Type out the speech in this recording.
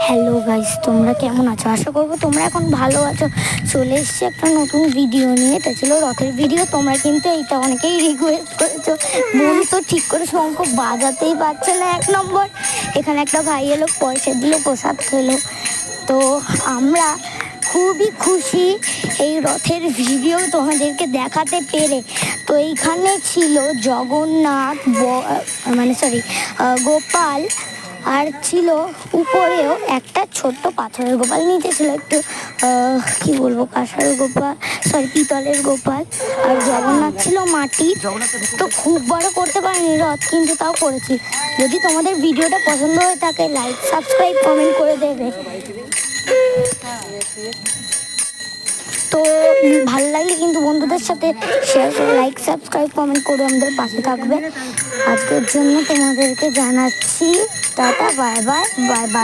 Hello guys, তোমরা কেমন আছো? আশা করবো তোমরা এখন ভালো আছো। চলে এসছি একটা নতুন ভিডিও নিয়ে। এটা ছিল রথের ভিডিও। তোমরা কিন্তু এইটা অনেকেই রিকোয়েস্ট করেছো। বোন তো ঠিক করে শঙ্খ বাজাতেই পারছে না, এক নম্বর। এখানে একটা ভাই এলো, পয়সা দিল, প্রসাদ খেলো। তো আমরা খুবই খুশি এই রথের ভিডিও তোমাদেরকে দেখাতে পেরে। তো এইখানে ছিল জগন্নাথ, গোপাল, আর ছিল উপরেও একটা ছোট্ট পাথরের গোপাল, নিচে ছিল একটু কি বলবো, কাঁসার গোপাল, পিতলের গোপাল। আর জগন্নাথ ছিল মাটি। তো খুব বড় করতে পারিনি রথ, কিন্তু তাও করেছি। যদি তোমাদের ভিডিওটা পছন্দ হয়ে থাকে, লাইক, সাবস্ক্রাইব, কমেন্ট করে দেবে। তো ভালো লাগলে কিন্তু বন্ধুদের সাথে শেয়ার করে, লাইক, সাবস্ক্রাইব, কমেন্ট করে আমাদের পাশে থাকবে। আজকের জন্য তোমাদেরকে জানাচ্ছি tata, bye bye, bye bye.